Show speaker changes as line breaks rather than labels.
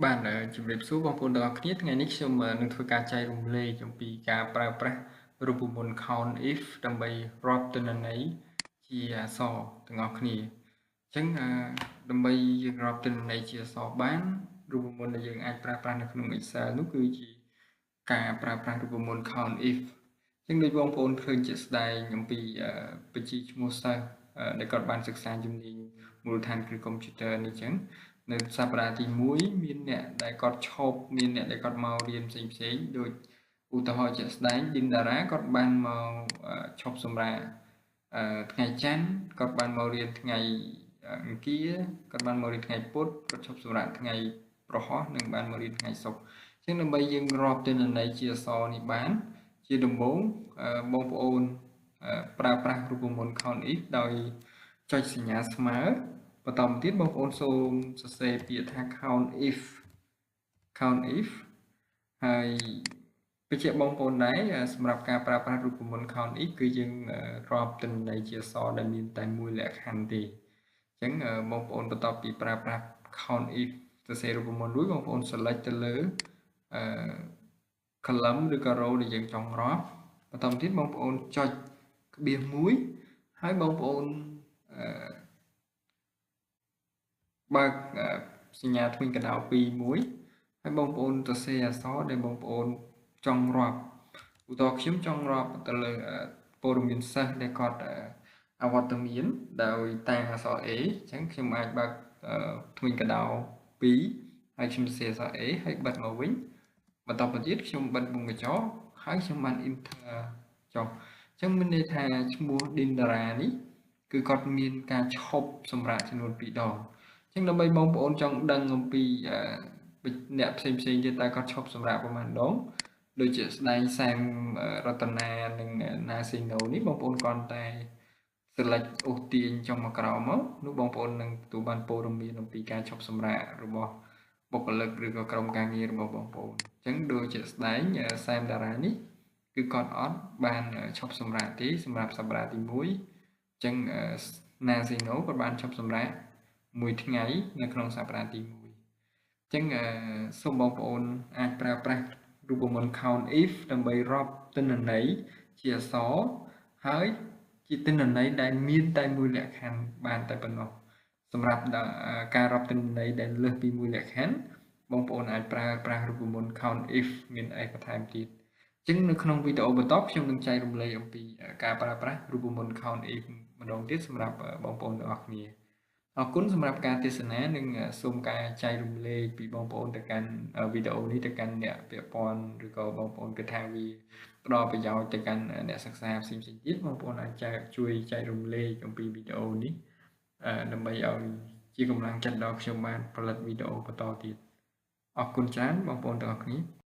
បានជំរាបសួរបងប្អូនទាំងអស់គ្នាថ្ងៃនេះខ្ញុំនឹងធ្វើការចែករំលែកអំពីការប្រើប្រាស់រូបមន្ត count if ដើម្បីរាប់ទិន្នន័យជាអក្សរទាំងអស់គ្នាអញ្ចឹងដើម្បីយើងរាប់ទិន្នន័យជាអក្សរបានរូបមន្តដែលយើងអាចប្រើប្រាស់នៅក្នុង Excel នោះគឺជាការប្រើប្រាស់រូបមន្ត count if អញ្ចឹងដូចបងប្អូនឃើញជាក់ស្ដែងអំពីបញ្ជីឈ្មោះសិស្សដែលគាត់បានសិក្សាជំនាញមូលដ្ឋានគ្រឹះកុំព្យូទ័រនេះអញ្ចឹងនៅសប្តាហ៍ទី1មានអ្នកដែលគាត់ឈប់មានអ្នកដែលគាត់មករៀនផ្សេងដូចឧទាហរណ៍ជាក់ស្ដែងឌិនតារាគាត់បានមកឈប់សម្រាកថ្ងៃច័ន្ទគាត់បានមករៀនថ្ងៃអង្គារគាត់បានមករៀនថ្ងៃពុធគាត់ឈប់សម្រាកថ្ងៃប្រហោះនិងបានមករៀនថ្ងៃศุក្រអញ្ចឹងដើម្បីយើងរាប់ទិន្នន័យជាអក្សរនេះបានជាដំបូងបងប្អូនប្រើប្រាស់រូបមន្ត count if ដោយចុចសញ្ញាស្មើបន្តមកទៀតបងប្អូនសូមសរសេរពាក្យថា count if ហើយបញ្ជាក់បងប្អូនដែរសម្រាប់ការប្រើប្រាស់រូបមន្ត count if គឺយើងរាប់ទិន្នន័យជាអក្សរដែលមានតែមួយលក្ខខណ្ឌទេអញ្ចឹងបងប្អូនបន្ទាប់ពីប្រើប្រាស់ count if សរសេររូបមន្តរួចបងប្អូន select ទៅលើ column ឬក៏ row ដែលយើងចង់រាប់បន្តមកទៀតបងប្អូនចុចក្បៀស1ហើយបងប្អូនបើកសញ្ញាទ្វីងកណ្ដោ2មួយហើយបងប្អូនសរសេរអក្សរដែលបងប្អូនចង់រាប់ឧទាហរណ៍ខ្ញុំចង់រាប់ទៅលើព័ត៌មានសិស្សដែលគាត់អវត្តមានដោយតាំងអក្សរ A អញ្ចឹងខ្ញុំអាចបើកទ្វីងកណ្ដោ2ហើយខ្ញុំសរសេរអក្សរ A ហើយបិទមកវិញបន្តមកទៀតខ្ញុំបិទវងកញ្ចក់ហើយខ្ញុំបាន enter ចុះអញ្ចឹងមានន័យថាឈ្មោះឌិនតារានេះគឺគាត់មានការឈប់សម្រាប់ចំនួន2ដងអញ្ចឹងដើម្បីបងប្អូនចង់ដឹងអំពីអ្នកផ្សេងទៀតតើគាត់ឈប់សម្រាប់ប្រហែលដងដូចជាស្ដែងសែមរតនានិងណាស៊ីណូនេះបងប្អូនគ្រាន់តែ select អូសទាញចុងមកក្រោមមកនោះបងប្អូននឹងទទួលបានព័ត៌មានអំពីការឈប់សម្រាករបស់បុគ្គលិកឬក៏ក្រុមការងាររបស់បងប្អូនអញ្ចឹងដូចជាស្ដែងសែមតារានេះគឺគាត់អត់បានឈប់សម្រាកទេសម្រាប់សប្តាហ៍ទី1អញ្ចឹងណាស៊ីណូគាត់បានឈប់សម្រាក1ថ្ងៃនៅក្នុងសប្តាហ៍ទី1អញ្ចឹងសូមបងប្អូនអាចប្រើប្រាស់រូបមន្ត count if ដើម្បីរាប់ទិន្នន័យជាអក្សរហើយជាទិន្នន័យដែលមានតែមួយលក្ខខណ្ឌបានតែប៉ុណ្ណោះសម្រាប់ការរាប់ទិន្នន័យដែលលើសពីមួយលក្ខខណ្ឌបងប្អូនអាចប្រើប្រាស់រូបមន្ត count if មានអីបន្ថែមទៀតអញ្ចឹងនៅក្នុងវីដេអូបន្តខ្ញុំនឹងចែករំលែកអំពីការប្រើប្រាស់រូបមន្ត count if ម្ដងទៀតសម្រាប់បងប្អូនទាំងអស់គ្នាអរគុណសម្រាប់ការទេសនានិងសូមការចែករំលែកពីបងប្អូនទៅកាន់វីដេអូនេះទៅកាន់អ្នកពាក់ព័ន្ធឬក៏បងប្អូនគិតថាវាផ្ដល់ប្រយោជន៍ទៅកាន់អ្នកសិក្សាផ្សេងទៀតបងប្អូនអាចជួយចែករំលែកអំពីវីដេអូនេះដើម្បីឲ្យជាកម្លាំងចិត្តដល់ខ្ញុំបានផលិតវីដេអូបន្តទៀតអរគុណច្រើនបងប្អូនទាំងអស់គ្នា